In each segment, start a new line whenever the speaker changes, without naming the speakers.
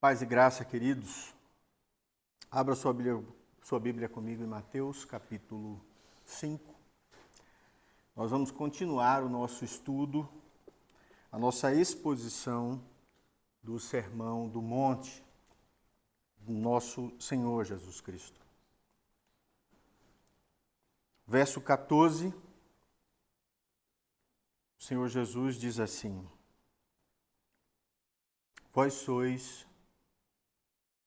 Paz e graça, queridos. Abra sua Bíblia comigo em Mateus, capítulo 5. Nós vamos continuar o nosso estudo, a nossa exposição do Sermão do Monte, do nosso Senhor Jesus Cristo. Verso 14, o Senhor Jesus diz assim: Vós sois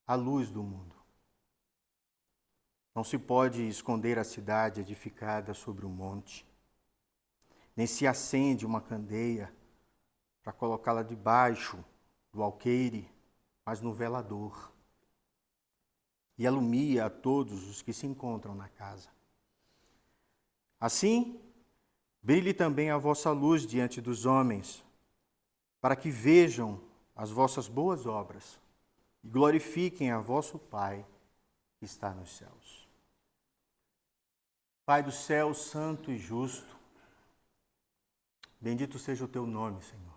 a luz do mundo. Não se pode esconder a cidade edificada sobre um monte, nem se acende uma candeia para colocá-la debaixo do alqueire, mas no velador, e alumia a todos os que se encontram na casa. Assim, brilhe também a vossa luz diante dos homens, para que vejam as vossas boas obras e glorifiquem a vosso Pai que está nos céus. Pai do céu, santo e justo, bendito seja o teu nome, Senhor.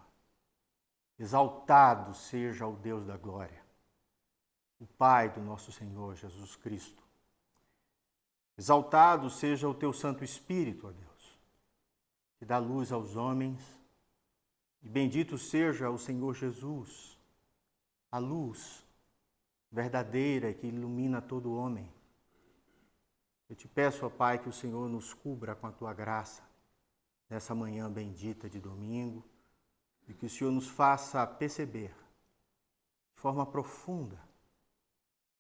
Exaltado seja o Deus da glória, o Pai do nosso Senhor Jesus Cristo. Exaltado seja o teu Santo Espírito, ó Deus, que dá luz aos homens. E bendito seja o Senhor Jesus, a luz verdadeira que ilumina todo homem. Eu te peço, ó Pai, que o Senhor nos cubra com a tua graça nessa manhã bendita de domingo e que o Senhor nos faça perceber de forma profunda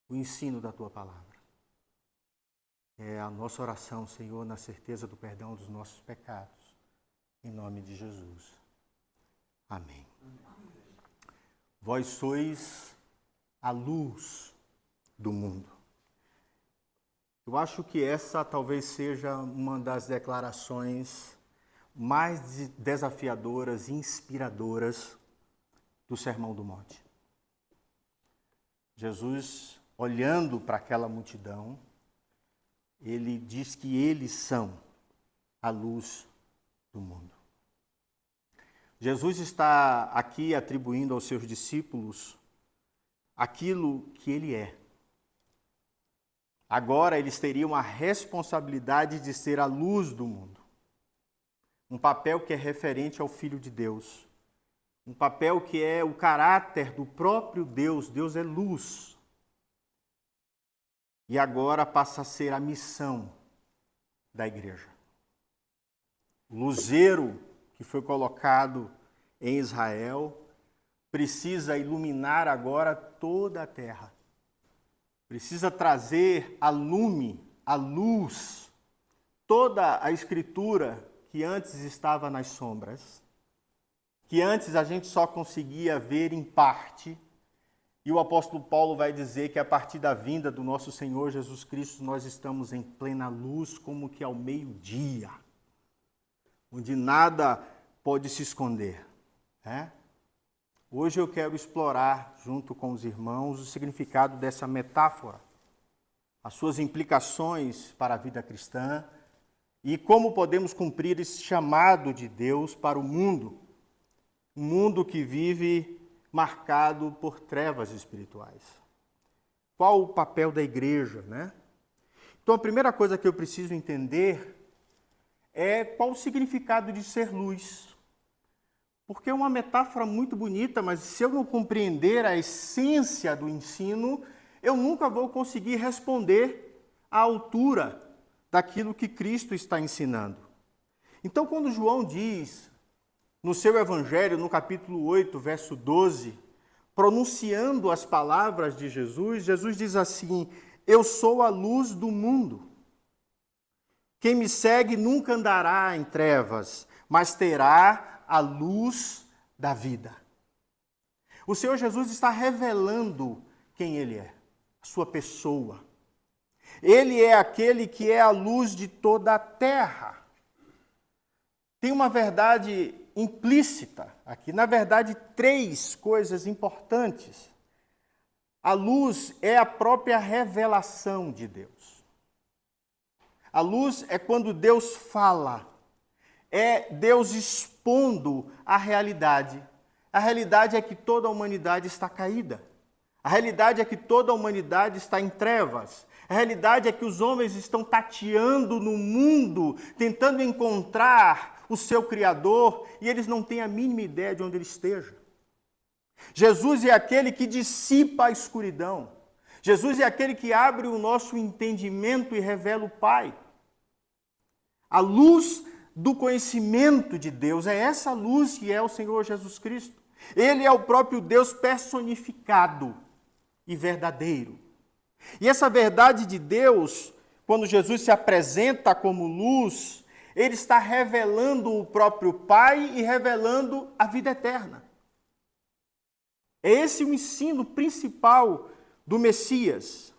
o ensino da tua palavra. É a nossa oração, Senhor, na certeza do perdão dos nossos pecados. Em nome de Jesus. Amém. Vós sois a luz do mundo. Eu acho que essa talvez seja uma das declarações mais desafiadoras e inspiradoras do Sermão do Monte. Jesus, olhando para aquela multidão, ele diz que eles são a luz do mundo. Jesus está aqui atribuindo aos seus discípulos aquilo que ele é. Agora eles teriam a responsabilidade de ser a luz do mundo. Um papel que é referente ao Filho de Deus. Um papel que é o caráter do próprio Deus. Deus é luz. E agora passa a ser a missão da igreja. O luzeiro que foi colocado em Israel precisa iluminar agora toda a terra. Precisa trazer a lume, a luz, toda a Escritura que antes estava nas sombras, que antes a gente só conseguia ver em parte. E o apóstolo Paulo vai dizer que a partir da vinda do nosso Senhor Jesus Cristo, nós estamos em plena luz, como que ao meio-dia, onde nada pode se esconder. Hoje eu quero explorar, junto com os irmãos, o significado dessa metáfora, as suas implicações para a vida cristã e como podemos cumprir esse chamado de Deus para o mundo, um mundo que vive marcado por trevas espirituais. Qual o papel da igreja, né? Então, a primeira coisa que eu preciso entender é qual o significado de ser luz. Porque é uma metáfora muito bonita, mas se eu não compreender a essência do ensino, eu nunca vou conseguir responder à altura daquilo que Cristo está ensinando. Então, quando João diz, no seu Evangelho, no capítulo 8, verso 12, pronunciando as palavras de Jesus, Jesus diz assim: Eu sou a luz do mundo. Quem me segue nunca andará em trevas, mas terá a luz da vida. O Senhor Jesus está revelando quem Ele é, a sua pessoa. Ele é aquele que é a luz de toda a terra. Tem uma verdade implícita aqui, na verdade, três coisas importantes. A luz é a própria revelação de Deus. A luz é quando Deus fala. É Deus expondo a realidade. A realidade é que toda a humanidade está caída. A A realidade é que toda a humanidade está em trevas. A realidade é que os homens estão tateando no mundo, tentando encontrar o seu Criador, e eles não têm a mínima ideia de onde ele esteja. Jesus é aquele que dissipa a escuridão. Jesus é aquele que abre o nosso entendimento e revela o Pai. A luz do conhecimento de Deus é essa luz que é o Senhor Jesus Cristo. Ele é o próprio Deus personificado e verdadeiro. E essa verdade de Deus, quando Jesus se apresenta como luz, ele está revelando o próprio Pai e revelando a vida eterna. É esse o ensino principal do Messias.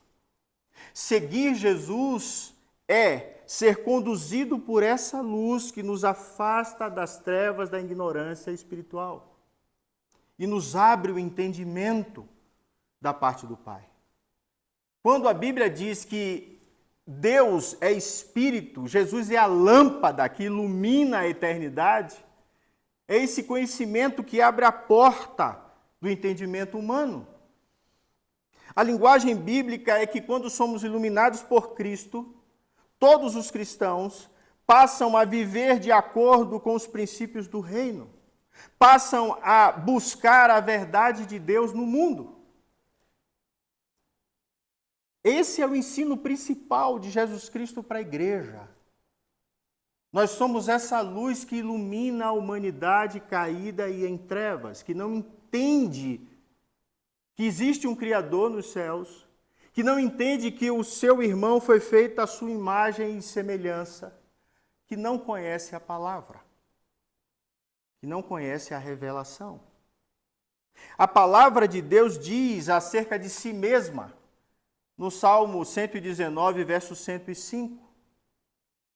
Seguir Jesus é ser conduzido por essa luz que nos afasta das trevas da ignorância espiritual e nos abre o entendimento da parte do Pai. Quando a Bíblia diz que Deus é Espírito, Jesus é a lâmpada que ilumina a eternidade, é esse conhecimento que abre a porta do entendimento humano. A linguagem bíblica é que quando somos iluminados por Cristo, todos os cristãos passam a viver de acordo com os princípios do reino, passam a buscar a verdade de Deus no mundo. Esse é o ensino principal de Jesus Cristo para a igreja. Nós somos essa luz que ilumina a humanidade caída e em trevas, que não entende que existe um Criador nos céus, que não entende que o seu irmão foi feito à sua imagem e semelhança, que não conhece a palavra, que não conhece a revelação. A palavra de Deus diz acerca de si mesma, no Salmo 119, verso 105.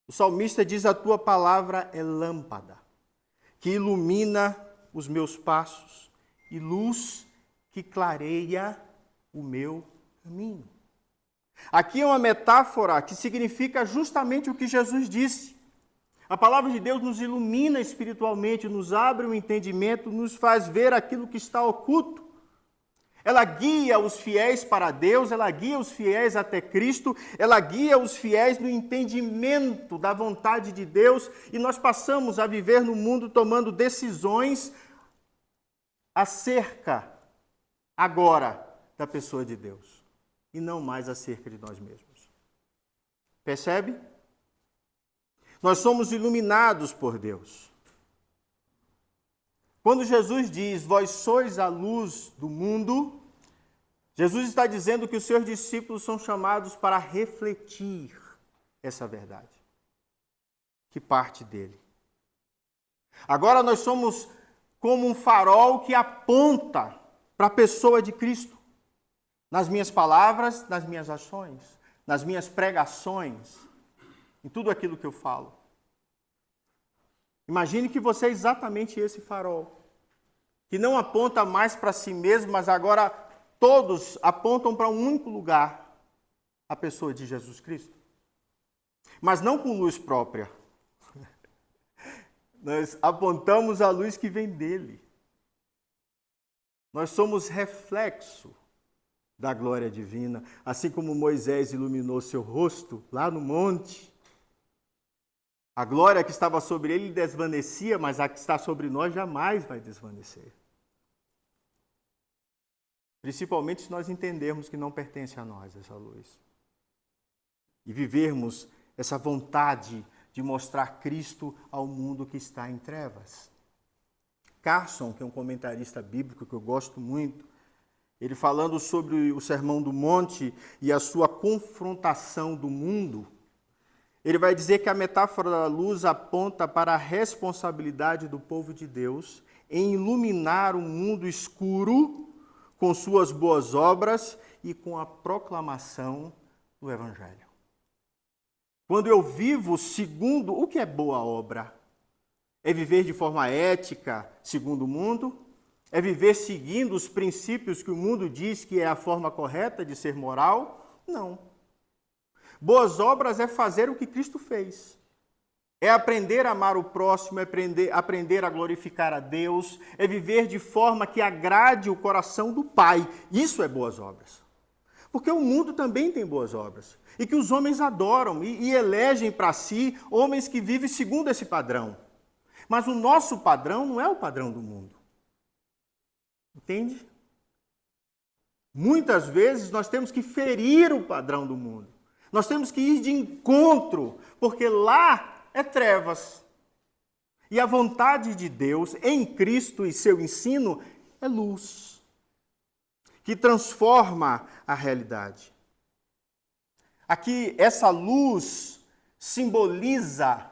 O salmista diz: a tua palavra é lâmpada, que ilumina os meus passos, e luz que clareia o meu caminho. Aqui é uma metáfora que significa justamente o que Jesus disse. A palavra de Deus nos ilumina espiritualmente, nos abre o entendimento, nos faz ver aquilo que está oculto. Ela guia os fiéis para Deus, ela guia os fiéis até Cristo, ela guia os fiéis no entendimento da vontade de Deus, e nós passamos a viver no mundo tomando decisões acerca, agora, da pessoa de Deus, e não mais acerca de nós mesmos. Percebe? Nós somos iluminados por Deus. Quando Jesus diz, vós sois a luz do mundo, Jesus está dizendo que os seus discípulos são chamados para refletir essa verdade, que parte dele. Agora nós somos como um farol que aponta para a pessoa de Cristo, nas minhas palavras, nas minhas ações, nas minhas pregações, em tudo aquilo que eu falo. Imagine que você é exatamente esse farol, que não aponta mais para si mesmo, mas agora todos apontam para um único lugar, a pessoa de Jesus Cristo. Mas não com luz própria. Nós apontamos a luz que vem dele. Nós somos reflexo da glória divina, assim como Moisés iluminou seu rosto lá no monte. A glória que estava sobre ele desvanecia, mas a que está sobre nós jamais vai desvanecer. Principalmente se nós entendermos que não pertence a nós essa luz. E vivermos essa vontade de mostrar Cristo ao mundo que está em trevas. Carson, que é um comentarista bíblico que eu gosto muito, ele falando sobre o Sermão do Monte e a sua confrontação do mundo, ele vai dizer que a metáfora da luz aponta para a responsabilidade do povo de Deus em iluminar um mundo escuro com suas boas obras e com a proclamação do Evangelho. Quando eu vivo segundo o que é boa obra, é viver de forma ética, segundo o mundo? É viver seguindo os princípios que o mundo diz que é a forma correta de ser moral? Não. Boas obras é fazer o que Cristo fez. É aprender a amar o próximo, é aprender a glorificar a Deus, é viver de forma que agrade o coração do Pai. Isso é boas obras. Porque o mundo também tem boas obras. E que os homens adoram e elegem para si homens que vivem segundo esse padrão. Mas o nosso padrão não é o padrão do mundo. Entende? Muitas vezes nós temos que ferir o padrão do mundo. Nós temos que ir de encontro, porque lá é trevas. E a vontade de Deus em Cristo e seu ensino é luz, que transforma a realidade. Aqui, essa luz simboliza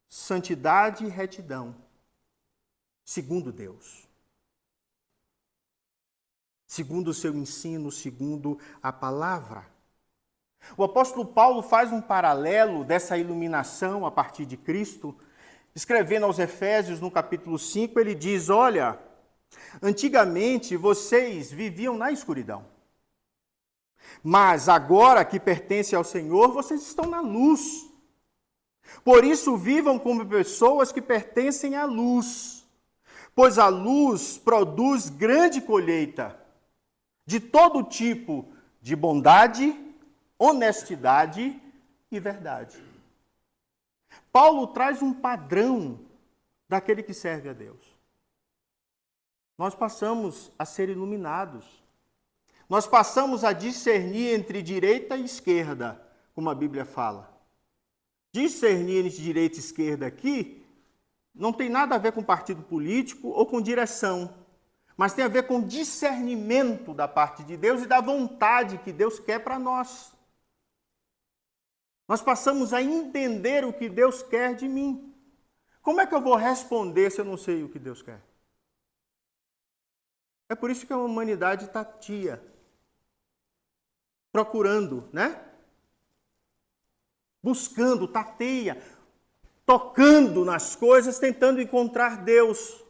santidade e retidão, segundo Deus. Segundo o seu ensino, segundo a palavra. O apóstolo Paulo faz um paralelo dessa iluminação a partir de Cristo, escrevendo aos Efésios, no capítulo 5, ele diz, olha, antigamente vocês viviam na escuridão, mas agora que pertencem ao Senhor, vocês estão na luz. Por isso vivam como pessoas que pertencem à luz, pois a luz produz grande colheita de todo tipo de bondade, honestidade e verdade. Paulo traz um padrão daquele que serve a Deus. Nós passamos a ser iluminados. Nós passamos a discernir entre direita e esquerda, como a Bíblia fala. Discernir entre direita e esquerda aqui não tem nada a ver com partido político ou com direção, mas tem a ver com discernimento da parte de Deus e da vontade que Deus quer para nós. Nós passamos a entender o que Deus quer de mim. Como é que eu vou responder se eu não sei o que Deus quer? É por isso que a humanidade tateia, procurando, né? Buscando, tateia, tocando nas coisas, tentando encontrar Deus.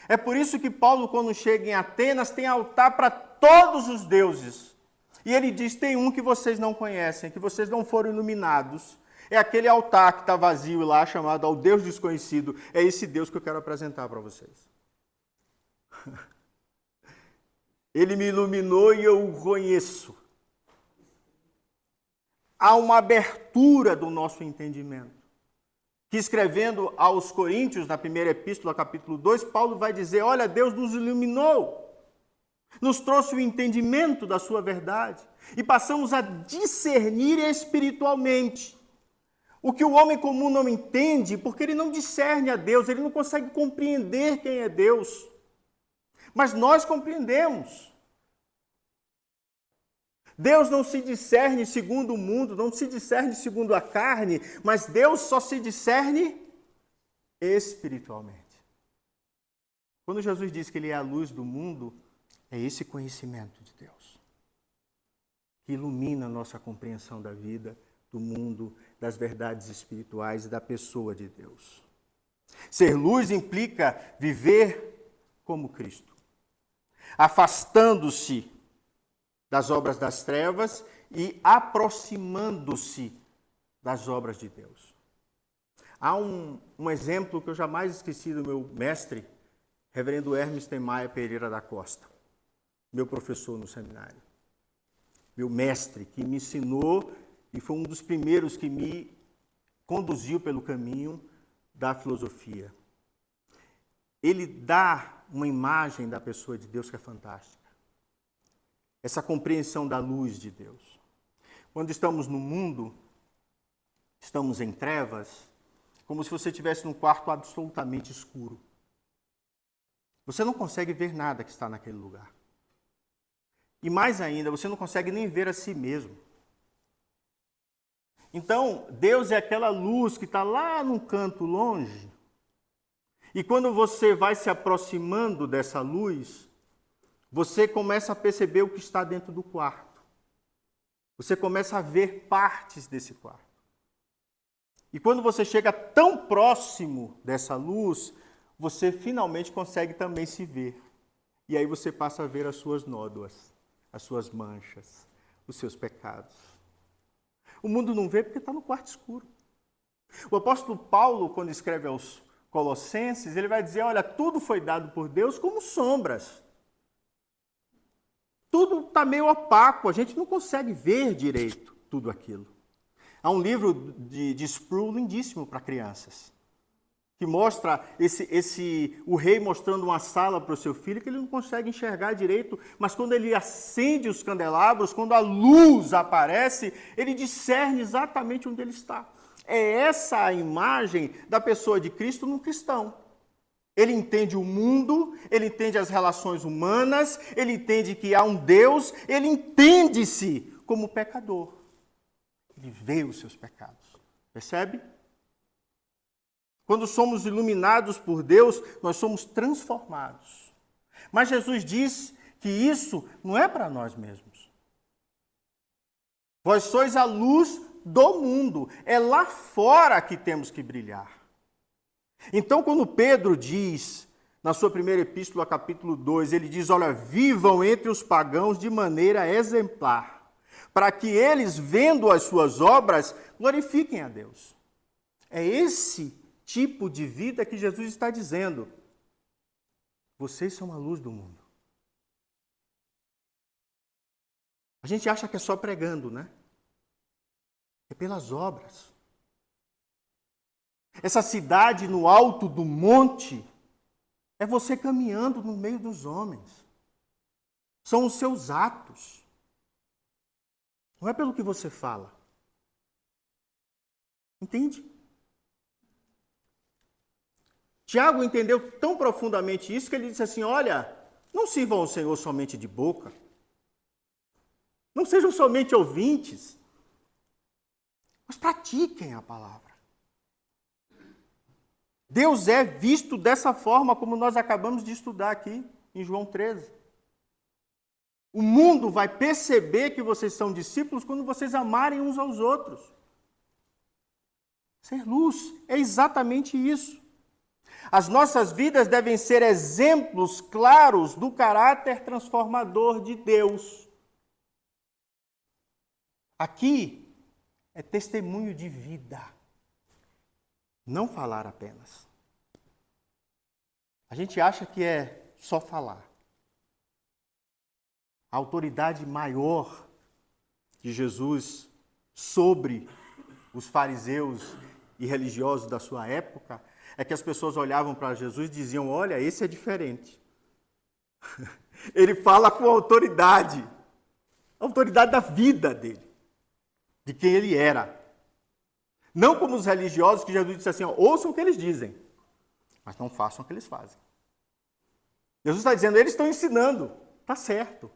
É por isso que Paulo, quando chega em Atenas, tem altar para todos os deuses. E ele diz, tem um que vocês não conhecem, que vocês não foram iluminados. É aquele altar que está vazio lá, chamado ao Deus desconhecido. É esse Deus que eu quero apresentar para vocês. Ele me iluminou e eu o conheço. Há uma abertura do nosso entendimento. Que escrevendo aos Coríntios, na primeira epístola, capítulo 2, Paulo vai dizer, olha, Deus nos iluminou. Nos trouxe o entendimento da sua verdade e passamos a discernir espiritualmente. O que o homem comum não entende, porque ele não discerne a Deus, ele não consegue compreender quem é Deus. Mas nós compreendemos. Deus não se discerne segundo o mundo, não se discerne segundo a carne, mas Deus só se discerne espiritualmente. Quando Jesus diz que Ele é a luz do mundo, é esse conhecimento de Deus que ilumina a nossa compreensão da vida, do mundo, das verdades espirituais e da pessoa de Deus. Ser luz implica viver como Cristo, afastando-se das obras das trevas e aproximando-se das obras de Deus. Há um exemplo que eu jamais esqueci do meu mestre, reverendo Hermes Temaia Pereira da Costa, meu professor no seminário, meu mestre, que me ensinou e foi um dos primeiros que me conduziu pelo caminho da filosofia. Ele dá uma imagem da pessoa de Deus que é fantástica. Essa compreensão da luz de Deus. Quando estamos no mundo, estamos em trevas, como se você estivesse num quarto absolutamente escuro. Você não consegue ver nada que está naquele lugar. E mais ainda, você não consegue nem ver a si mesmo. Então, Deus é aquela luz que está lá num canto longe. E quando você vai se aproximando dessa luz, você começa a perceber o que está dentro do quarto. Você começa a ver partes desse quarto. E quando você chega tão próximo dessa luz, você finalmente consegue também se ver. E aí você passa a ver as suas nódoas, as suas manchas, os seus pecados. O mundo não vê porque está no quarto escuro. O apóstolo Paulo, quando escreve aos Colossenses, ele vai dizer, olha, tudo foi dado por Deus como sombras. Tudo está meio opaco, a gente não consegue ver direito tudo aquilo. Há um livro de Sproul lindíssimo para crianças, que mostra o rei mostrando uma sala para o seu filho que ele não consegue enxergar direito, mas quando ele acende os candelabros, quando a luz aparece, ele discerne exatamente onde ele está. É essa a imagem da pessoa de Cristo no cristão. Ele entende o mundo, ele entende as relações humanas, ele entende que há um Deus, ele entende-se como pecador. Ele vê os seus pecados. Percebe? Quando somos iluminados por Deus, nós somos transformados. Mas Jesus diz que isso não é para nós mesmos. Vós sois a luz do mundo. É lá fora que temos que brilhar. Então, quando Pedro diz, na sua primeira epístola, capítulo 2, ele diz, olha, vivam entre os pagãos de maneira exemplar, para que eles, vendo as suas obras, glorifiquem a Deus. É esse tipo de vida que Jesus está dizendo. Vocês são a luz do mundo. A gente acha que é só pregando, né? É pelas obras. Essa cidade no alto do monte é você caminhando no meio dos homens. São os seus atos. Não é pelo que você fala. Entende? Tiago entendeu tão profundamente isso que ele disse assim, olha, não sirvam ao Senhor somente de boca. Não sejam somente ouvintes. Mas pratiquem a palavra. Deus é visto dessa forma como nós acabamos de estudar aqui em João 13. O mundo vai perceber que vocês são discípulos quando vocês amarem uns aos outros. Ser luz é exatamente isso. As nossas vidas devem ser exemplos claros do caráter transformador de Deus. Aqui é testemunho de vida. Não falar apenas. A gente acha que é só falar. A autoridade maior de Jesus sobre os fariseus e religiosos da sua época é que as pessoas olhavam para Jesus e diziam, olha, esse é diferente. Ele fala com autoridade. A autoridade da vida dele. De quem ele era. Não como os religiosos que Jesus disse assim, ó, ouçam o que eles dizem, mas não façam o que eles fazem. Jesus está dizendo, eles estão ensinando, está certo,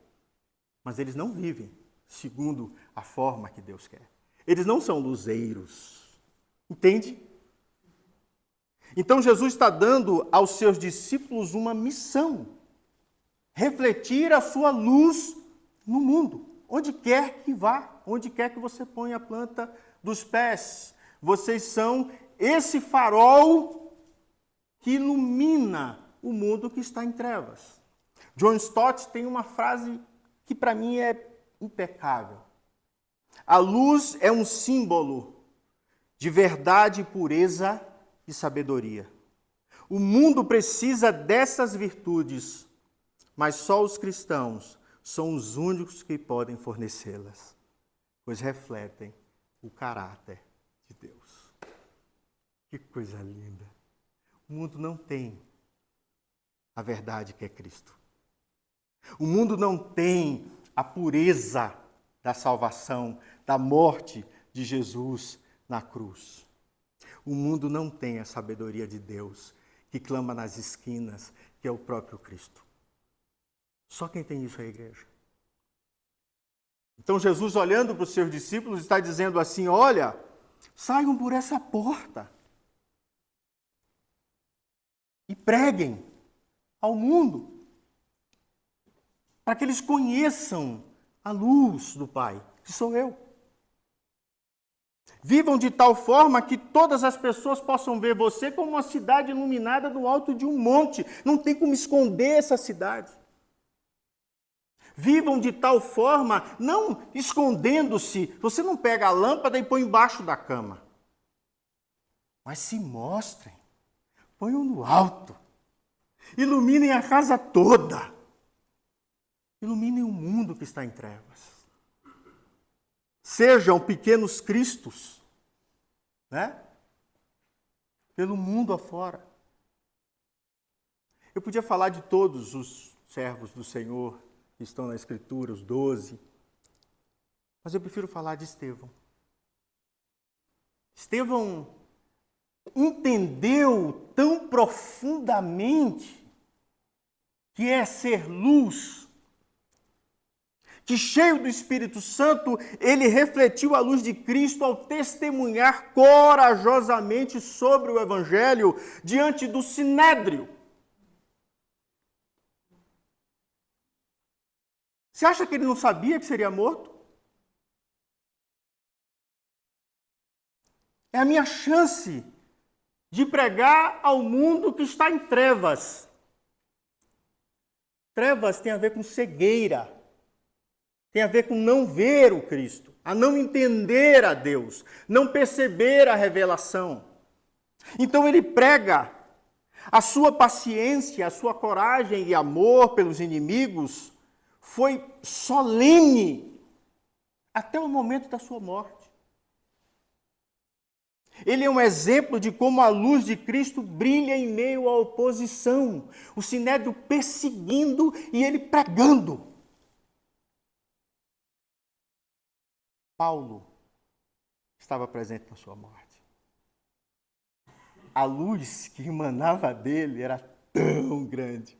mas eles não vivem segundo a forma que Deus quer. Eles não são luzeiros, entende? Então Jesus está dando aos seus discípulos uma missão, refletir a sua luz no mundo, onde quer que vá, onde quer que você ponha a planta dos pés. Vocês são esse farol que ilumina o mundo que está em trevas. John Stott tem uma frase que para mim é impecável. A luz é um símbolo de verdade, pureza e sabedoria. O mundo precisa dessas virtudes, mas só os cristãos são os únicos que podem fornecê-las, pois refletem o caráter de Deus. Que coisa linda. O mundo não tem a verdade que é Cristo. O mundo não tem a pureza da salvação, da morte de Jesus na cruz. O mundo não tem a sabedoria de Deus que clama nas esquinas, que é o próprio Cristo. Só quem tem isso é a igreja. Então Jesus, olhando para os seus discípulos, está dizendo assim, olha, saiam por essa porta e preguem ao mundo, para que eles conheçam a luz do Pai, que sou eu. Vivam de tal forma que todas as pessoas possam ver você como uma cidade iluminada no alto de um monte. Não tem como esconder essa cidade. Vivam de tal forma, não escondendo-se. Você não pega a lâmpada e põe embaixo da cama. mas se mostrem, ponham no alto, iluminem a casa toda, iluminem o mundo que está em trevas. Sejam pequenos cristos, né? Pelo mundo afora. Eu podia falar de todos os servos do Senhor que estão na Escritura, os 12, mas eu prefiro falar de Estevão. Estevão entendeu tão profundamente que é ser luz, que cheio do Espírito Santo, ele refletiu a luz de Cristo ao testemunhar corajosamente sobre o Evangelho diante do Sinédrio. Você acha que ele não sabia que seria morto? É a minha chance de pregar ao mundo que está em trevas. Trevas tem a ver com cegueira. Tem a ver com não ver o Cristo, a não entender a Deus, não perceber a revelação. Então ele prega a sua paciência, a sua coragem e amor pelos inimigos foi solene até o momento da sua morte. Ele é um exemplo de como a luz de Cristo brilha em meio à oposição. O Sinédrio perseguindo e ele pregando. Paulo estava presente na sua morte. A luz que emanava dele era tão grande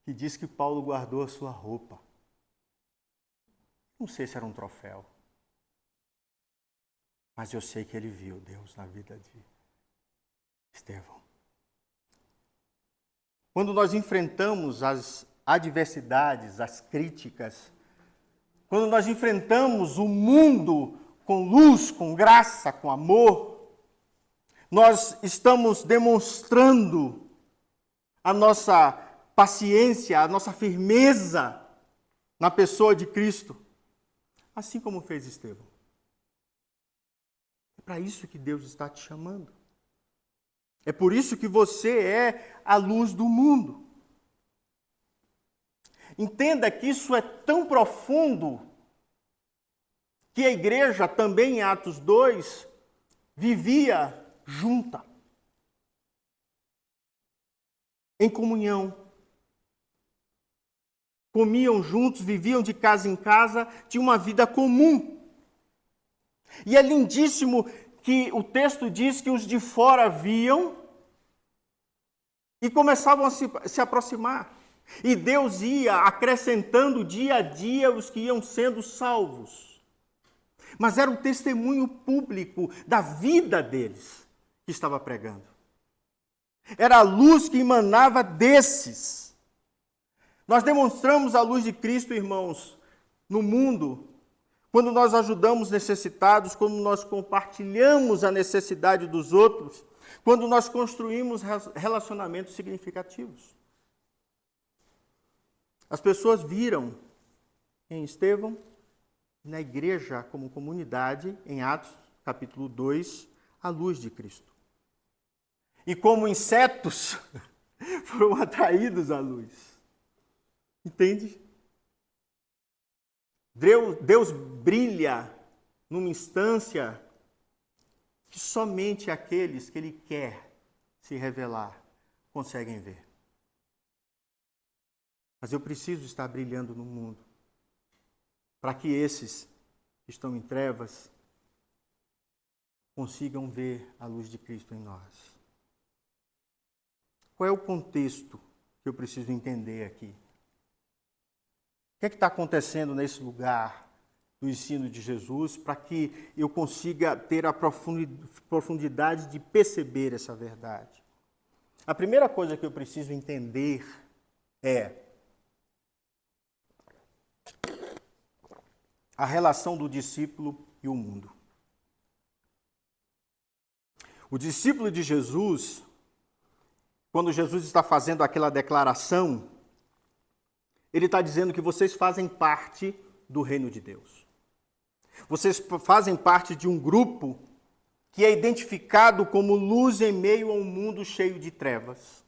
que diz que Paulo guardou a sua roupa. Não sei se era um troféu, mas eu sei que ele viu Deus na vida de Estevão. Quando nós enfrentamos as adversidades, as críticas, quando nós enfrentamos o mundo com luz, com graça, com amor, nós estamos demonstrando a nossa paciência, a nossa firmeza na pessoa de Cristo, assim como fez Estevão. É para isso que Deus está te chamando. É por isso que você é a luz do mundo. Entenda que isso é tão profundo que a igreja, também em Atos 2, vivia junta, em comunhão. Comiam juntos, viviam de casa em casa, tinham uma vida comum. E é lindíssimo que o texto diz que os de fora viam e começavam a se aproximar. E Deus ia acrescentando dia a dia os que iam sendo salvos. Mas era o testemunho público da vida deles que estava pregando. Era a luz que emanava desses. Nós demonstramos a luz de Cristo, irmãos, no mundo, quando nós ajudamos necessitados, quando nós compartilhamos a necessidade dos outros, quando nós construímos relacionamentos significativos. As pessoas viram em Estevão, na igreja como comunidade, em Atos, capítulo 2, a luz de Cristo. E como insetos, foram atraídos à luz. Entende? Deus brilha numa instância que somente aqueles que Ele quer se revelar conseguem ver. Mas eu preciso estar brilhando no mundo, para que esses que estão em trevas consigam ver a luz de Cristo em nós. Qual é o contexto que eu preciso entender aqui? O que é que está acontecendo nesse lugar do ensino de Jesus para que eu consiga ter a profundidade de perceber essa verdade? A primeira coisa que eu preciso entender é a relação do discípulo e o mundo. O discípulo de Jesus, quando Jesus está fazendo aquela declaração, ele está dizendo que vocês fazem parte do reino de Deus. Vocês fazem parte de um grupo que é identificado como luz em meio a um mundo cheio de trevas.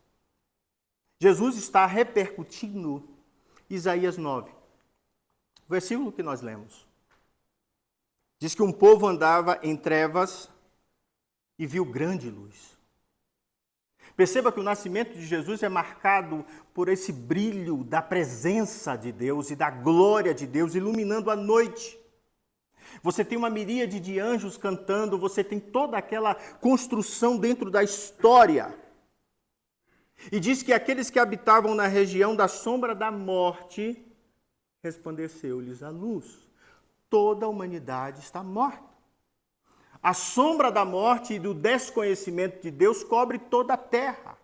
Jesus está repercutindo Isaías 9, o versículo que nós lemos. Diz que um povo andava em trevas e viu grande luz. Perceba que o nascimento de Jesus é marcado por esse brilho da presença de Deus e da glória de Deus iluminando a noite. Você tem uma miríade de anjos cantando, você tem toda aquela construção dentro da história. E diz que aqueles que habitavam na região da sombra da morte, resplandeceu-lhes a luz. Toda a humanidade está morta. A sombra da morte e do desconhecimento de Deus cobre toda a terra.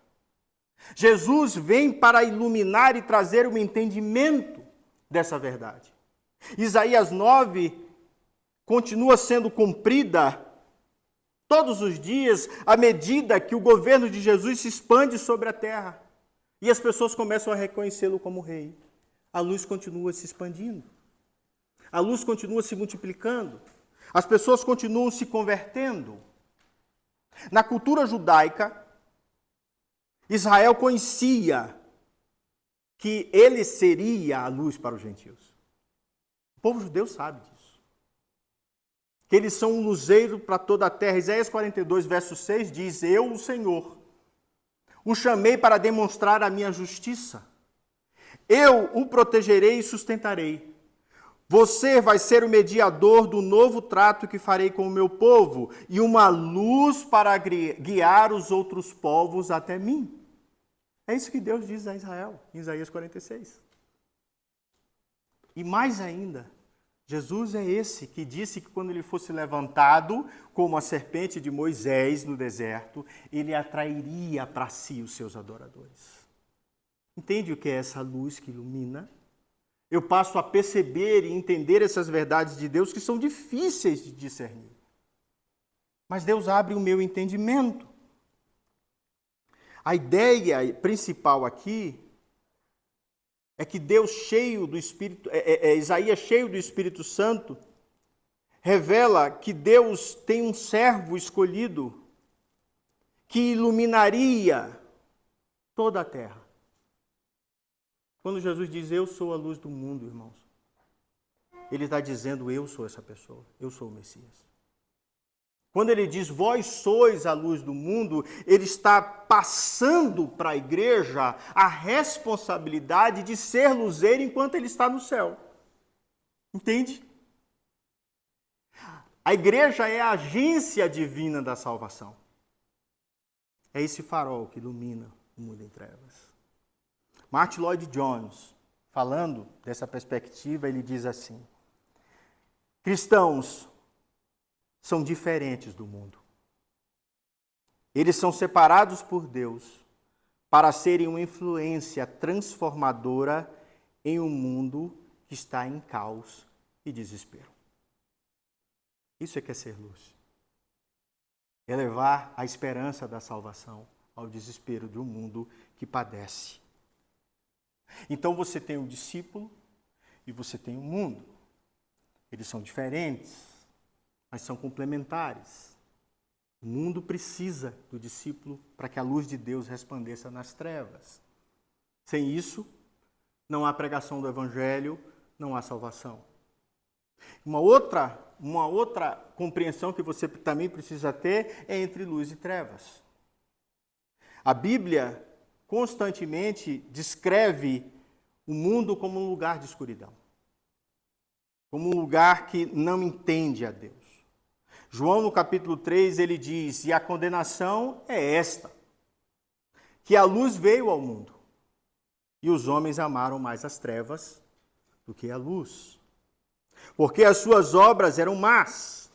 Jesus vem para iluminar e trazer um entendimento dessa verdade. Isaías 9 continua sendo cumprida todos os dias à medida que o governo de Jesus se expande sobre a terra. E as pessoas começam a reconhecê-lo como rei. A luz continua se expandindo. A luz continua se multiplicando. As pessoas continuam se convertendo. Na cultura judaica, Israel conhecia que ele seria a luz para os gentios. O povo judeu sabe disso. Que eles são um luzeiro para toda a terra. Isaías 42, verso 6 diz: Eu, o Senhor, o chamei para demonstrar a minha justiça. Eu o protegerei e sustentarei. Você vai ser o mediador do novo trato que farei com o meu povo e uma luz para guiar os outros povos até mim. É isso que Deus diz a Israel, em Isaías 46. E mais ainda, Jesus é esse que disse que quando ele fosse levantado como a serpente de Moisés no deserto, ele atrairia para si os seus adoradores. Entende o que é essa luz que ilumina? Eu passo a perceber e entender essas verdades de Deus que são difíceis de discernir. Mas Deus abre o meu entendimento. A ideia principal aqui é que Deus cheio do Espírito, Isaías cheio do Espírito Santo, revela que Deus tem um servo escolhido que iluminaria toda a terra. Quando Jesus diz, eu sou a luz do mundo, irmãos, ele está dizendo, eu sou essa pessoa, eu sou o Messias. Quando ele diz, vós sois a luz do mundo, ele está passando para a igreja a responsabilidade de ser luzeiro enquanto ele está no céu. Entende? A igreja é a agência divina da salvação. É esse farol que ilumina o mundo em trevas. Martin Lloyd Jones, falando dessa perspectiva, ele diz assim: cristãos são diferentes do mundo. Eles são separados por Deus para serem uma influência transformadora em um mundo que está em caos e desespero. Isso é que é ser luz. É levar a esperança da salvação ao desespero de um mundo que padece. Então você tem o discípulo e você tem o mundo. Eles são diferentes, mas são complementares. O mundo precisa do discípulo para que a luz de Deus resplandeça nas trevas. Sem isso, não há pregação do Evangelho, não há salvação. Uma outra compreensão que você também precisa ter é entre luz e trevas. A Bíblia constantemente descreve o mundo como um lugar de escuridão, como um lugar que não entende a Deus. João, no capítulo 3, ele diz, e a condenação é esta, que a luz veio ao mundo, e os homens amaram mais as trevas do que a luz, porque as suas obras eram más,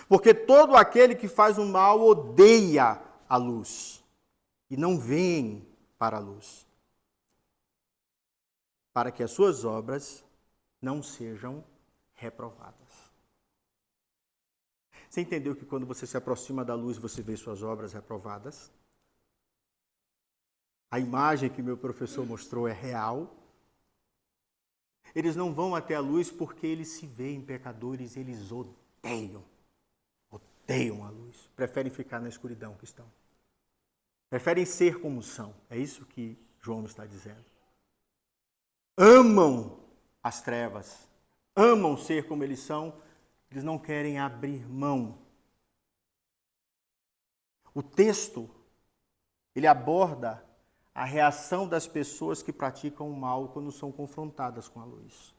porque todo aquele que faz o mal odeia a luz, e não vem para a luz, para que as suas obras não sejam reprovadas. Você entendeu que quando você se aproxima da luz, você vê suas obras reprovadas? A imagem que meu professor mostrou é real. Eles não vão até a luz porque eles se veem pecadores, eles odeiam odeiam a luz, preferem ficar na escuridão que estão. Preferem ser como são. É isso que João está dizendo. Amam as trevas, amam ser como eles são, eles não querem abrir mão. O texto, ele aborda a reação das pessoas que praticam o mal quando são confrontadas com a luz.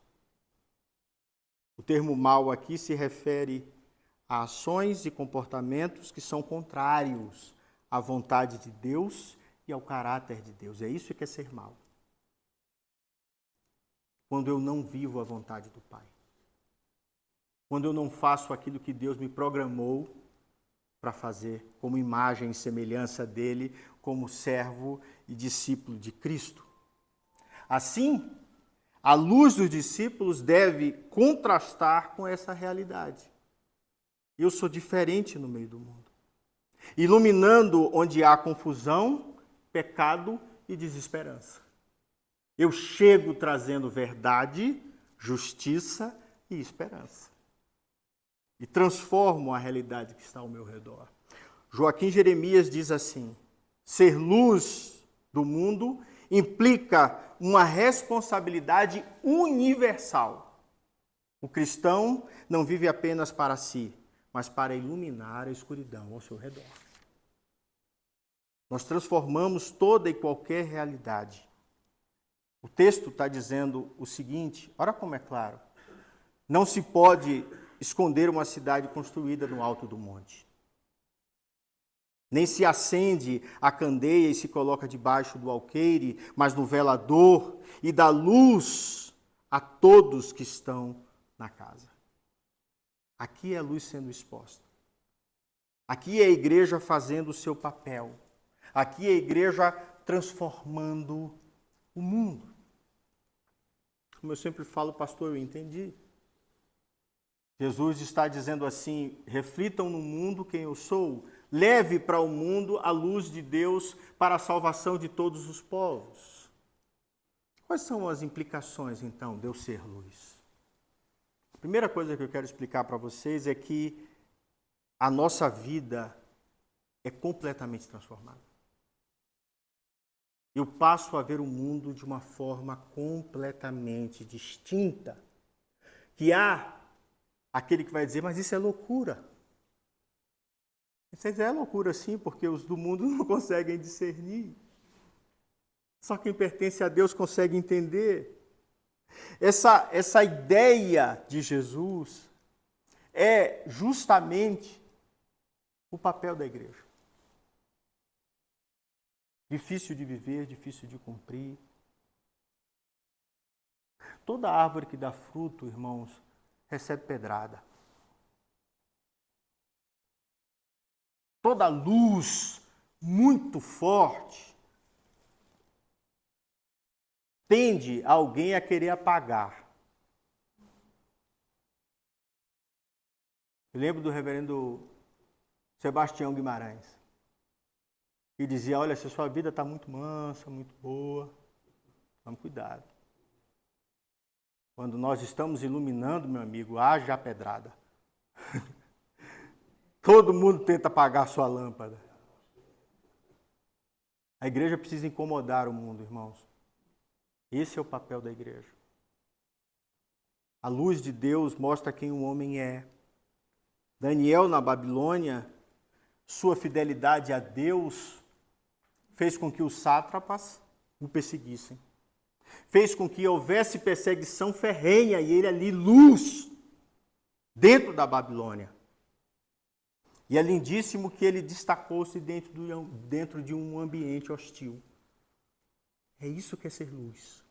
O termo mal aqui se refere a ações e comportamentos que são contrários à vontade de Deus e ao caráter de Deus. É isso que é ser mal. Quando eu não vivo a vontade do Pai. Quando eu não faço aquilo que Deus me programou para fazer, como imagem e semelhança dele, como servo e discípulo de Cristo. Assim, a luz dos discípulos deve contrastar com essa realidade. Eu sou diferente no meio do mundo, iluminando onde há confusão, pecado e desesperança. Eu chego trazendo verdade, justiça e esperança. E transformo a realidade que está ao meu redor. Joaquim Jeremias diz assim: ser luz do mundo implica uma responsabilidade universal. O cristão não vive apenas para si, mas para iluminar a escuridão ao seu redor. Nós transformamos toda e qualquer realidade. O texto está dizendo o seguinte, olha como é claro: não se pode esconder uma cidade construída no alto do monte. Nem se acende a candeia e se coloca debaixo do alqueire, mas no velador, e dá luz a todos que estão na casa. Aqui é a luz sendo exposta. Aqui é a igreja fazendo o seu papel. Aqui é a igreja transformando o mundo. Como eu sempre falo, pastor, eu entendi. Jesus está dizendo assim: reflitam no mundo quem eu sou, leve para o mundo a luz de Deus para a salvação de todos os povos. Quais são as implicações, então, de eu ser luz? A primeira coisa que eu quero explicar para vocês é que a nossa vida é completamente transformada. Eu passo a ver o mundo de uma forma completamente distinta. Que há aquele que vai dizer, mas isso é loucura. Isso é loucura sim, porque os do mundo não conseguem discernir. Só quem pertence a Deus consegue entender. Essa ideia de Jesus é justamente o papel da igreja. Difícil de viver, difícil de cumprir. Toda árvore que dá fruto, irmãos, recebe pedrada. Toda luz muito forte tende alguém a querer apagar. Eu lembro do reverendo Sebastião Guimarães, que dizia, olha, se a sua vida está muito mansa, muito boa, tome cuidado. Quando nós estamos iluminando, meu amigo, haja a pedrada. Todo mundo tenta apagar a sua lâmpada. A igreja precisa incomodar o mundo, irmãos. Esse é o papel da igreja. A luz de Deus mostra quem o homem é. Daniel, na Babilônia, sua fidelidade a Deus fez com que os sátrapas o perseguissem. Fez com que houvesse perseguição ferrenha e ele ali, luz, dentro da Babilônia. E é lindíssimo que ele destacou-se dentro de um ambiente hostil. É isso que é ser luz.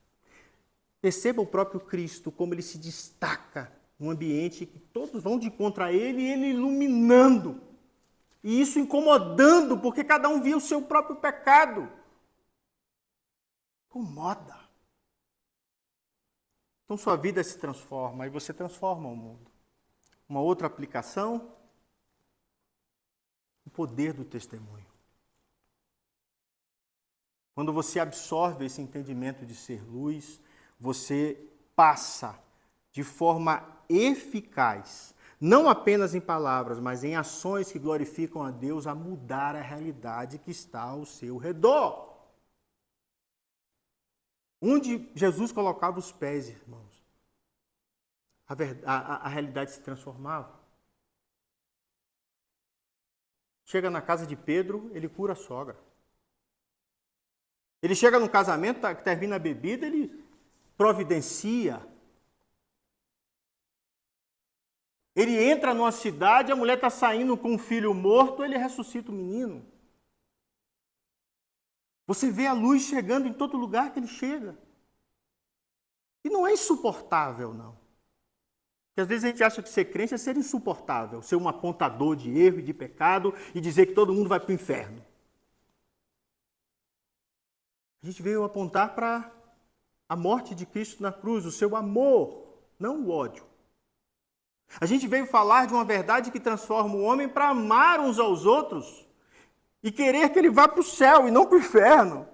Perceba o próprio Cristo, como ele se destaca num ambiente que todos vão de contra ele e ele iluminando. E isso incomodando, porque cada um via o seu próprio pecado. Incomoda. Então sua vida se transforma e você transforma o mundo. Uma outra aplicação, o poder do testemunho. Quando você absorve esse entendimento de ser luz, você passa de forma eficaz, não apenas em palavras, mas em ações que glorificam a Deus, a mudar a realidade que está ao seu redor. Onde Jesus colocava os pés, irmãos, a realidade se transformava. Chega na casa de Pedro, ele cura a sogra. Ele chega no casamento, termina a bebida, ele providencia. Ele entra numa cidade, a mulher está saindo com um filho morto, ele ressuscita o menino. Você vê a luz chegando em todo lugar que ele chega. E não é insuportável, não. Porque às vezes a gente acha que ser crente é ser insuportável, ser um apontador de erro e de pecado e dizer que todo mundo vai para o inferno. A gente veio apontar para a morte de Cristo na cruz, o seu amor, não o ódio. A gente veio falar de uma verdade que transforma o homem para amar uns aos outros e querer que ele vá para o céu e não para o inferno.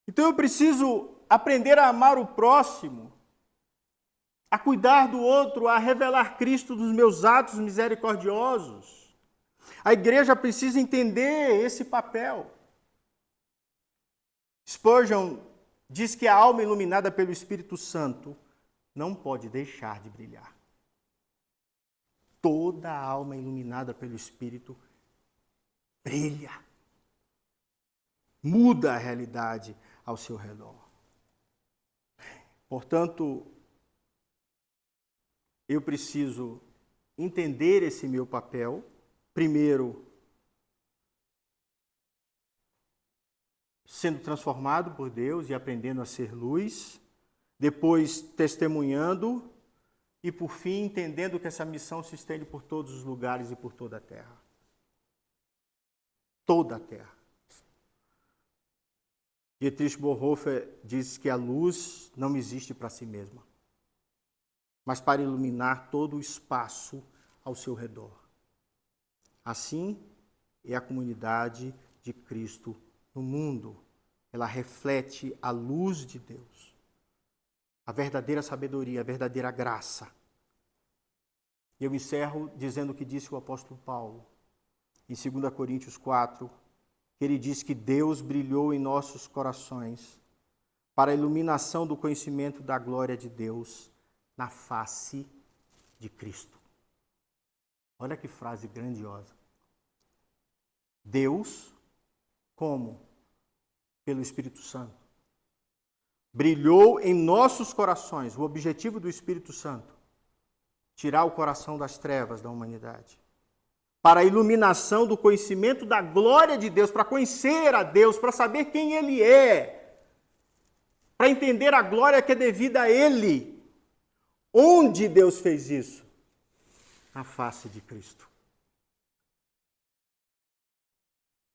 Então eu preciso aprender a amar o próximo, a cuidar do outro, a revelar Cristo nos meus atos misericordiosos. A igreja precisa entender esse papel. Spurgeon diz que a alma iluminada pelo Espírito Santo não pode deixar de brilhar. Toda a alma iluminada pelo Espírito brilha. Muda a realidade ao seu redor. Portanto, eu preciso entender esse meu papel, primeiro, sendo transformado por Deus e aprendendo a ser luz, depois testemunhando e, por fim, entendendo que essa missão se estende por todos os lugares e por toda a terra. Toda a terra. Dietrich Bonhoeffer diz que a luz não existe para si mesma, mas para iluminar todo o espaço ao seu redor. Assim é a comunidade de Cristo no mundo. Ela reflete a luz de Deus, a verdadeira sabedoria, a verdadeira graça. E eu encerro dizendo o que disse o apóstolo Paulo, em 2 Coríntios 4, que ele diz que Deus brilhou em nossos corações para a iluminação do conhecimento da glória de Deus na face de Cristo. Olha que frase grandiosa. Deus, como? Pelo Espírito Santo. Brilhou em nossos corações. O objetivo do Espírito Santo: tirar o coração das trevas da humanidade. Para a iluminação do conhecimento da glória de Deus, para conhecer a Deus, para saber quem Ele é, para entender a glória que é devida a Ele. Onde Deus fez isso? Na face de Cristo.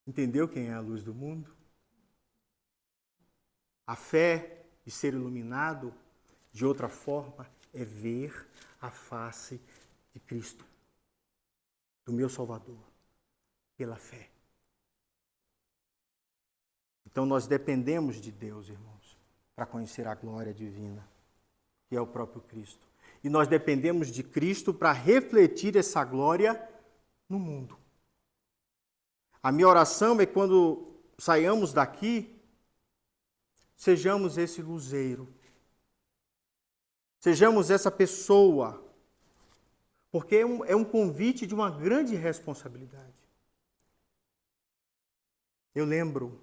Entendeu quem é a luz do mundo? A fé de ser iluminado, de outra forma, é ver a face de Cristo, do meu Salvador, pela fé. Então nós dependemos de Deus, irmãos, para conhecer a glória divina, que é o próprio Cristo. E nós dependemos de Cristo para refletir essa glória no mundo. A minha oração é que quando saiamos daqui, sejamos esse luzeiro. Sejamos essa pessoa. Porque é um convite de uma grande responsabilidade. Eu lembro,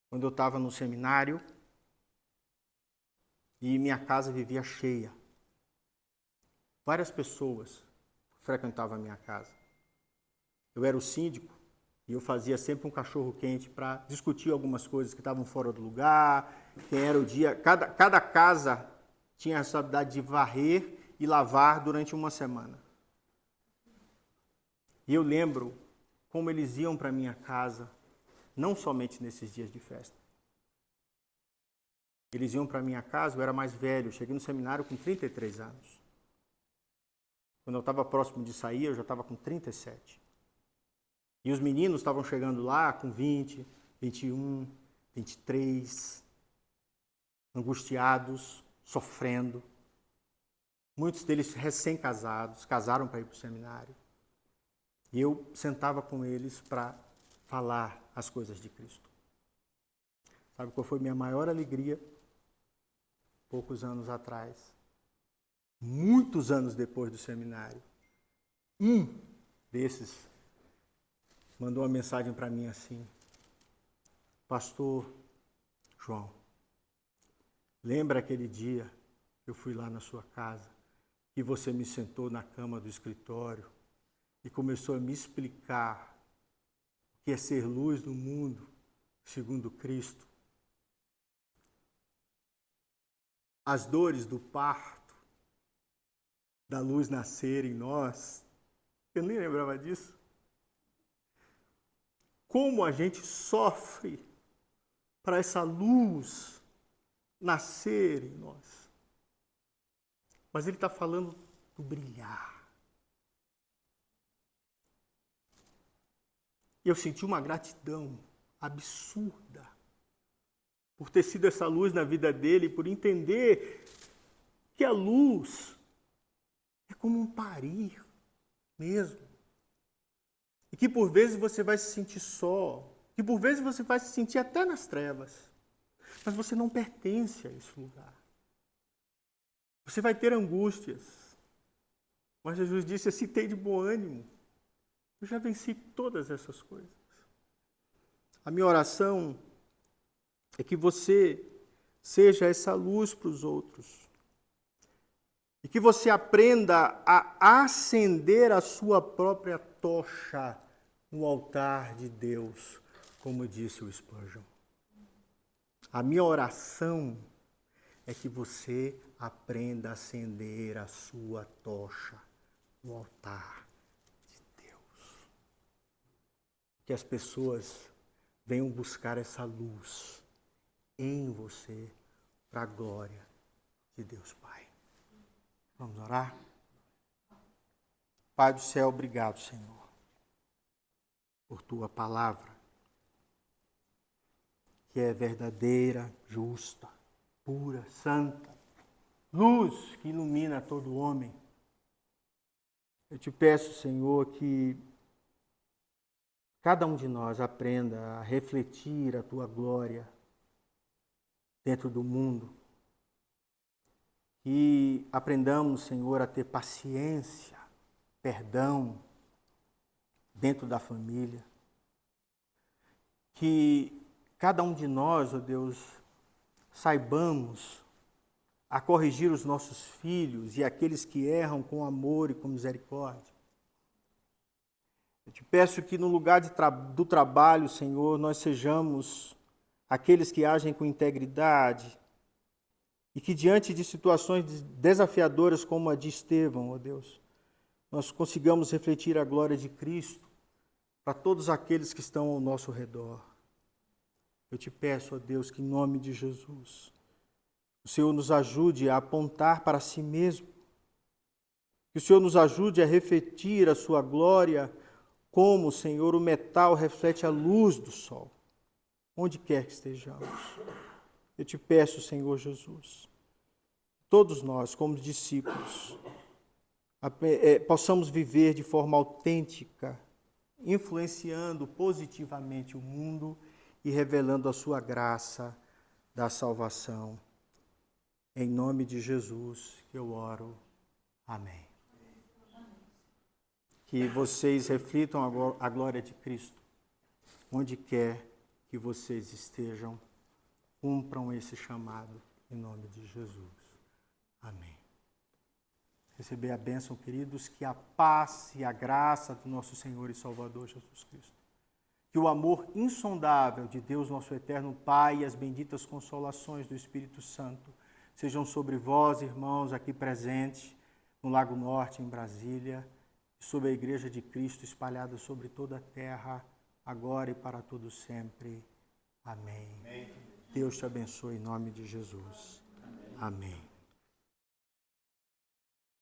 quando eu estava no seminário, e minha casa vivia cheia. Várias pessoas frequentavam a minha casa. Eu era o síndico e eu fazia sempre um cachorro-quente para discutir algumas coisas que estavam fora do lugar, quem era o dia. Cada casa tinha a responsabilidade de varrer e lavar durante uma semana. E eu lembro como eles iam para a minha casa, não somente nesses dias de festa. Eles iam para a minha casa, eu era mais velho, eu cheguei no seminário com 33 anos. Quando eu estava próximo de sair, eu já estava com 37. E os meninos estavam chegando lá com 20, 21, 23, angustiados, sofrendo. muitos deles recém-casados, casaram para ir para o seminário. E eu sentava com eles para falar as coisas de Cristo. Sabe qual foi minha maior alegria? Poucos anos atrás, muitos anos depois do seminário, um desses mandou uma mensagem para mim assim: Pastor João, lembra aquele dia que eu fui lá na sua casa, que você me sentou na cama do escritório e começou a me explicar o que é ser luz no mundo, segundo Cristo? As dores do parto, da luz nascer em nós. Eu nem lembrava disso. Como a gente sofre para essa luz nascer em nós. Mas ele está falando do brilhar. E eu senti uma gratidão absurda por ter sido essa luz na vida dele, por entender que a luz é como um parir mesmo. E que por vezes você vai se sentir só, que por vezes você vai se sentir até nas trevas, mas você não pertence a esse lugar. Você vai ter angústias, mas Jesus disse: se tem de bom ânimo, eu já venci todas essas coisas. A minha oração é que você seja essa luz para os outros. E que você aprenda a acender a sua própria tocha no altar de Deus, como disse o Spurgeon. A minha oração é que você aprenda a acender a sua tocha no altar de Deus. Que as pessoas venham buscar essa luz em você para a glória de Deus Pai. Vamos orar? Pai do céu, obrigado, Senhor, por tua palavra, que é verdadeira, justa, pura, santa, luz que ilumina todo homem. Eu te peço, Senhor, que cada um de nós aprenda a refletir a tua glória dentro do mundo. Que aprendamos, Senhor, a ter paciência, perdão dentro da família. Que cada um de nós, ó Deus, saibamos a corrigir os nossos filhos e aqueles que erram com amor e com misericórdia. Eu te peço que no lugar do trabalho, Senhor, nós sejamos aqueles que agem com integridade e que diante de situações desafiadoras como a de Estevão, ó Deus, nós consigamos refletir a glória de Cristo para todos aqueles que estão ao nosso redor. Eu te peço, ó Deus, que em nome de Jesus, o Senhor nos ajude a apontar para si mesmo, que o Senhor nos ajude a refletir a sua glória como, Senhor, o metal reflete a luz do sol, onde quer que estejamos. Eu te peço, Senhor Jesus, todos nós, como discípulos, possamos viver de forma autêntica, influenciando positivamente o mundo e revelando a sua graça da salvação. Em nome de Jesus que eu oro. Amém. Que vocês reflitam a glória de Cristo, onde quer que vocês estejam, cumpram esse chamado em nome de Jesus. Amém. Receber a bênção, queridos, que a paz e a graça do nosso Senhor e Salvador Jesus Cristo, que o amor insondável de Deus, nosso eterno Pai, e as benditas consolações do Espírito Santo sejam sobre vós, irmãos, aqui presentes, no Lago Norte, em Brasília, e sobre a Igreja de Cristo espalhada sobre toda a terra, agora e para todo sempre. Amém. Amém. Deus te abençoe em nome de Jesus. Amém. Amém.